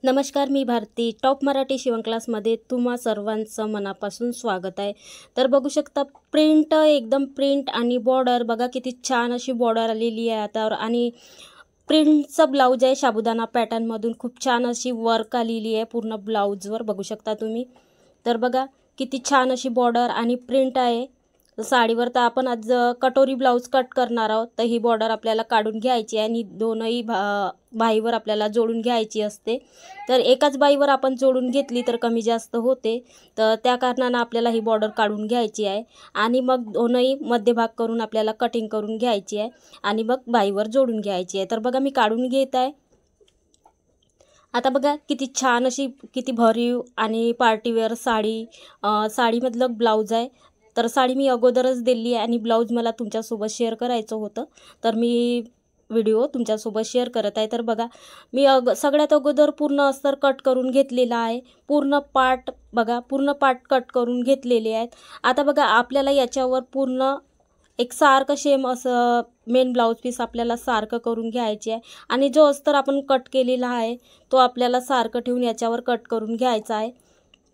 नमस्कार, मी भारती टॉप मराठी शिवण क्लासमध्ये तुम्हा सर्वांचं मनापासून स्वागत आहे। तर बघू शकता प्रिंट एकदम प्रिंट आणि बॉर्डर बघा किती छान अशी बॉर्डर आलेली आहे आता। आणि प्रिंटचा ब्लाऊज आहे साबुदाणा पॅटर्नमधून, खूप छान अशी वर्क आलेली आहे पूर्ण ब्लाऊजवर बघू शकता तुम्ही। तर बघा किती छान अशी बॉर्डर आणि प्रिंट आहे साडीवर। तर आपण आज कटोरी ब्लाऊज कट करणार आहोत। तर ही बॉर्डर आपल्याला काढून घ्यायची आहे आणि दोनही बाहीवर आपल्याला जोडून घ्यायची असते। तर एकाच बाहीवर आपण जोडून घेतली तर कमी जास्त होते, तर त्या कारणाने आपल्याला ही बॉर्डर काढून घ्यायची आहे आणि मग दोनही मध्यभाग करून आपल्याला कटिंग करून घ्यायची आहे आणि मग बाहीवर जोडून घ्यायची आहे। तर बघा मी काढून घेत आहे। आता बघा किती छान अशी किती भरीव आणि पार्टीवेअर साडीमधलं ब्लाऊज आहे। तर साडी मी अगोदरच दिली आहे आणि ब्लाऊज मला तुमच्यासोबत शेअर करायचं होतं, तर मी व्हिडिओ तुमच्यासोबत शेअर करत आहे। तर बघा मी सगळ्यात अगोदर पूर्ण अस्तर कट करून घेतलेला आहे। पूर्ण पार्ट कट करून घेतलेले आहेत। आता बघा आपल्याला याच्यावर पूर्ण एक सारखं सेम असं मेन ब्लाऊज पीस आपल्याला सारखं करून घ्यायचे आहे आणि जो अस्तर आपण कट केलेला आहे तो आपल्याला सारखं ठेवून याच्यावर कट करून घ्यायचा आहे।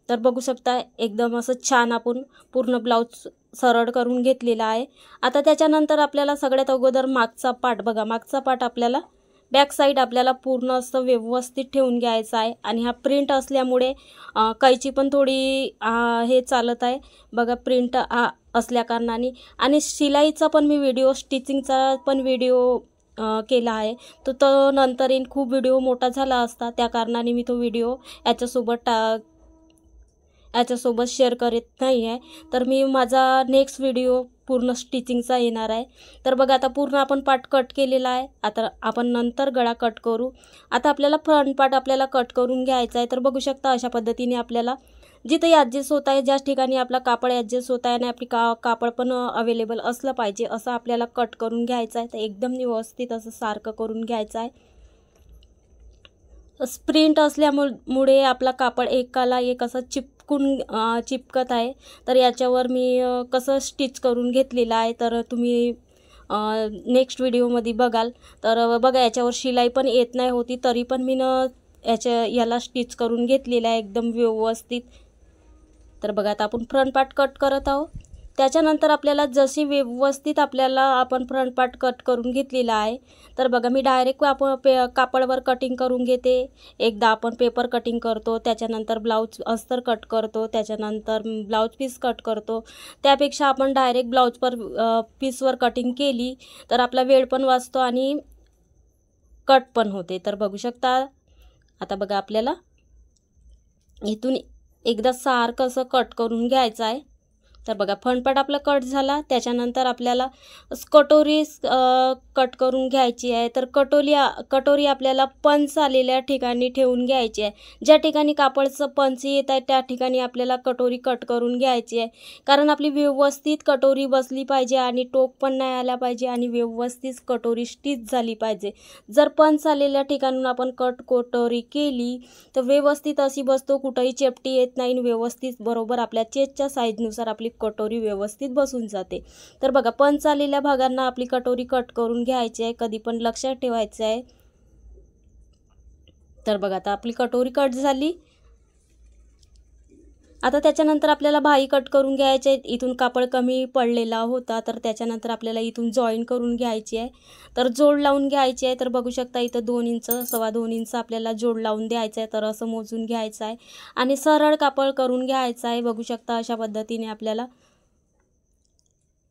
तर बघू शकता एकदम असं छान आपण पूर्ण ब्लाऊज सरळ करून घेतलेला आहे। आता त्याच्यानंतर आपल्याला सगळ्यात अगोदर मागचा पार्ट आपल्याला बॅक साईड आपल्याला पूर्ण असं व्यवस्थित ठेवून घ्यायचा आहे आणि हा प्रिंट असल्यामुळे कैची पण थोडी हे चालत आहे बघा प्रिंट असल्या कारणाने। आणि शिलाईचा पण मी व्हिडिओ स्टिचिंगचा पण व्हिडिओ केला आहे, तर तो नंतर येईन। खूप व्हिडिओ मोठा झाला असता त्या कारणाने मी तो व्हिडिओ याच्यासोबत शेअर करत नाही आहे। तर मी माझा नेक्स्ट व्हिडिओ पूर्ण स्टिचिंगचा येणार आहे। तर बघा आता पूर्ण आपण पार्ट कट केलेला आहे। आता आपण नंतर गळा कट करू। आता आपल्याला फ्रंट पार्ट आपल्याला कट करून घ्यायचा आहे। तर बघू शकता अशा पद्धतीने आपल्याला जिथे ॲडजस्ट होत आहे, ज्या ठिकाणी आपला कापड ॲडजस्ट होत आहे आणि आपली कापड पण अवेलेबल असलं पाहिजे असं आपल्याला कट करून घ्यायचं आहे। तर एकदम व्यवस्थित असं सारखं करून घ्यायचं आहे। प्रिंट असल्यामुळे आपला कापड एकाला एक असं चिपकत आहे। तर याच्यावर मी कसं स्टिच करून घेतलेलं आहे तर तुम्ही नेक्स्ट व्हिडिओमध्ये बघाल। तर बघा याच्यावर शिलाई पण येत नाही होती, तरी पण मी याला स्टिच करून घेतलेलं आहे एकदम व्यवस्थित। तर बघा आता आपण फ्रंट पार्ट कट करत आहोत। त्याच्यानंतर आपल्याला जशी व्यवस्थित आपण फ्रंट पार्ट कट करून घेतलेला आहे। तर बघा मी डायरेक्ट कापडवर कटिंग करून घेते। एकदा आपण पेपर कटिंग करतो, त्याच्यानंतर ब्लाऊज अस्तर कट करतो, त्याच्यानंतर ब्लाऊज पीस कट करतो। त्यापेक्षा आपण डायरेक्ट पीसवर कटिंग केली तर आपला वेळ पण वाचतो आणि कट पण होते। तर बघू शकता आता बघा आपल्याला इथून एकदा सारखं असं कट करून घ्यायचं आहे। तर बघा फ्रंट पार्ट आपला कट झाला, त्याच्यानंतर आपल्याला कटोरी कट करून घ्यायची आहे। तर कटोरी आपल्याला पंच आलेल्या ठिकाणी ठेवून घ्यायची आहे। ज्या ठिकाणी कापडचं पंच येत आहे त्या ठिकाणी आपल्याला कटोरी कट करून घ्यायची आहे, कारण आपली व्यवस्थित कटोरी बसली पाहिजे आणि टोक पण नाही आला पाहिजे आणि व्यवस्थित कटोरी स्टिच झाली पाहिजे। जर पंच आलेल्या ठिकाणून आपण कटोरी केली तर व्यवस्थित अशी बसतो, कुठेही चेपटी येत नाही, व्यवस्थित बरोबर आपल्या चेस्टच्या साईजनुसार आपली कटोरी व्यवस्थित बसून जाते। तर बघा पंच आलेल्या भागांना आपली कटोरी कट करून घ्यायची आहे, कधी पण लक्षात ठेवायचं आहे। तर बघा आता आपली कटोरी कट झाली। आता त्याच्यानंतर आपल्याला बाही कट करून घ्यायची आहे। इथून कापड कमी पडलेला होता, तर त्याच्यानंतर आपल्याला इथून जॉईन करून घ्यायची आहे। तर जोड लावून घ्यायची आहे। तर बघू शकता इथं 2 इंच 2.25 इंच आपल्याला जोड लावून द्यायचा आहे। तर असं मोजून घ्यायचं आहे आणि सरळ कापड करून घ्यायचं आहे। बघू शकता अशा पद्धतीने आपल्याला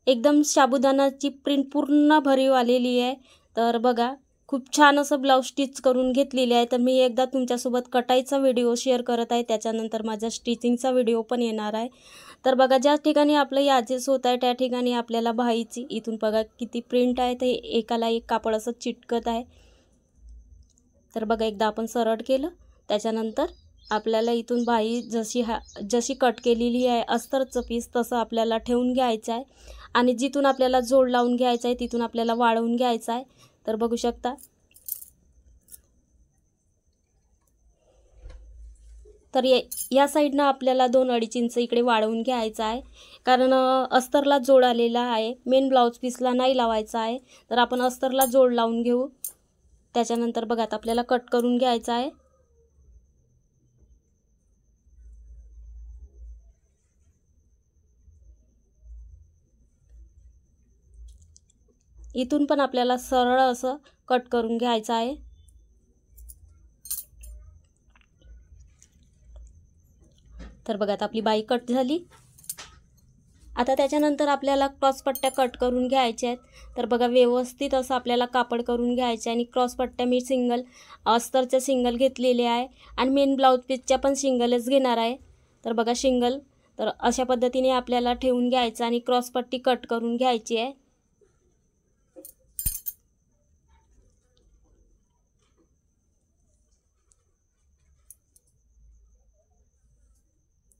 एकदम साबुदाणाची प्रिंट पूर्ण भरीव आलेली आहे। तर बघा खूप छान असं ब्लाऊज स्टिच करून घेतलेली आहे। तर मी एकदा तुमच्यासोबत कटाईचा व्हिडिओ शेअर करत आहे, त्याच्यानंतर माझा स्टिचिंगचा व्हिडिओ पण येणार आहे। तर बघा ज्या ठिकाणी आपलं ॲडजस्ट होत आहे त्या ठिकाणी आपल्याला बाहीची इथून बघा किती प्रिंट आहे, ते एकाला एक कापड असं चिटकत आहे। तर बघा एकदा आपण सरळ केलं, त्याच्यानंतर आपल्याला इथून बाही जशी कट केलेली आहे अस्तरचं पीस तसं आपल्याला ठेवून घ्यायचं आहे आणि जिथून आपल्याला जोड लावून घ्यायचा आहे तिथून आपल्याला वाढवून घ्यायचं आहे। तर बघू शकता तर या साईडनं आपल्याला 2-2.5 इंच इकडे वाढवून घ्यायचं आहे, कारण अस्तरला जोड आलेला आहे, मेन ब्लाऊज पीसला नाही लावायचा आहे। तर आपण अस्तरला जोड लावून घेऊ। त्याच्यानंतर बघा आता आपल्याला कट करून घ्यायचा आहे। इथून पण आपल्याला सरळ असं कट करून घ्यायचं आहे। तर बघा आता आपली बाही कट झाली। आता त्याच्यानंतर आपल्याला क्रॉस पट्ट्या कट करून घ्यायच्या आहेत। तर बघा व्यवस्थित असं आपल्याला कापड करून घ्यायचं आहे आणि क्रॉस पट्ट्या मी सिंगल अस्तरच्या सिंगल घेतलेले आहे आणि मेन ब्लाऊज पीसच्या पण सिंगलच घेणार आहे। तर बघा सिंगल, तर अशा पद्धतीने आपल्याला ठेवून घ्यायचं आणि क्रॉस पट्टी कट करून घ्यायची आहे।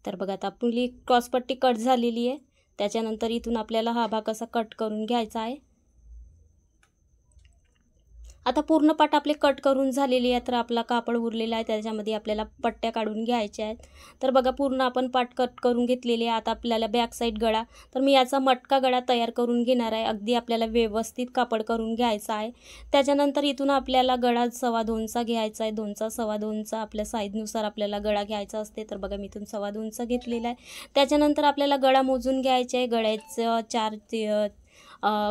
तर बघा आता आपली क्रॉस पट्टी कट झालेली आहे। त्याच्यानंतर इथून आपल्याला हा भाग असा कट करून घ्यायचा आहे। आता पूर्ण पाट आपले कट करून झालेली आहे। तर आपला कापड उरलेला आहे त्याच्यामध्ये आपल्याला पट्ट्या काढून घ्यायच्या आहेत। तर बघा पूर्ण आपण पाट कट करून घेतलेले आहे। आता आपल्याला बॅक साईड गळा, तर मी याचा मटका गळा तयार करून घेणार आहे। अगदी आपल्याला व्यवस्थित कापड करून घ्यायचा आहे। त्याच्यानंतर इथून आपल्याला गळा 2.25चा घ्यायचा आहे। 2चा 2.25चा आपल्या साईजनुसार आपल्याला गळा घ्यायचा असते। तर बघा मी इथून 2.25चा घेतलेला आहे। त्याच्यानंतर आपल्याला गळा मोजून घ्यायचा आहे। गळ्याचं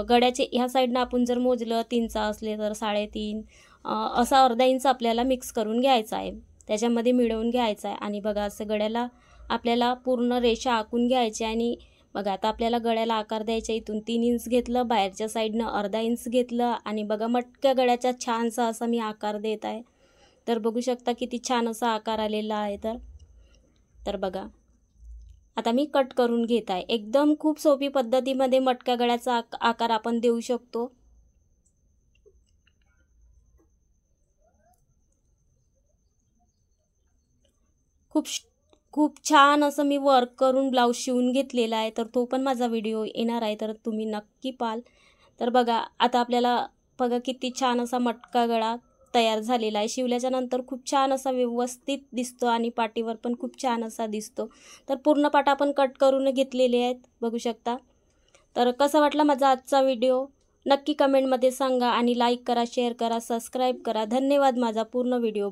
गळ्याचे ह्या साईडनं आपण जर मोजलं 3चा असले तर 3.5 असा अर्धा इंच आपल्याला मिक्स करून घ्यायचा आहे, त्याच्यामध्ये मिळवून घ्यायचा आहे। आणि बघा असं गळ्याला आपल्याला पूर्ण रेषा आखून घ्यायची आणि बघा आता आपल्याला गळ्याला आकार द्यायचा। इथून 3 इंच घेतलं, बाहेरच्या साईडनं अर्धा इंच घेतलं आणि बघा मटक्या गळ्याचा छानसा असा मी आकार देत आहे। तर बघू शकता किती छान असा आकार आलेला आहे। तर बघा आता मी कट करून घेत आहे। एकदम खूप सोपी पद्धतीमध्ये मटक्या गळ्याचा आकार आपण देऊ शकतो। खूप छान असं मी वर्क करून ब्लाऊज शिवून घेतलेला आहे। तर तो पण माझा व्हिडिओ येणार आहे, तर तुम्ही नक्की पाहाल। तर बघा आता आपल्याला बघा किती छान असा मटका गळा तयार झालेला आहे। शिवल्याच्या नंतर खूप छान असा व्यवस्थित दिसतो आणि पाठीवर पण खूप छान असा दिसतो। तर पूर्ण पाट आपण कट करून घेतलेले आहेत, बघू शकता। तर कसा वाटला माझा आजचा व्हिडिओ नक्की कमेंटमध्ये सांगा आणि लाईक करा, शेअर करा, सबस्क्राईब करा। धन्यवाद माझा पूर्ण व्हिडिओ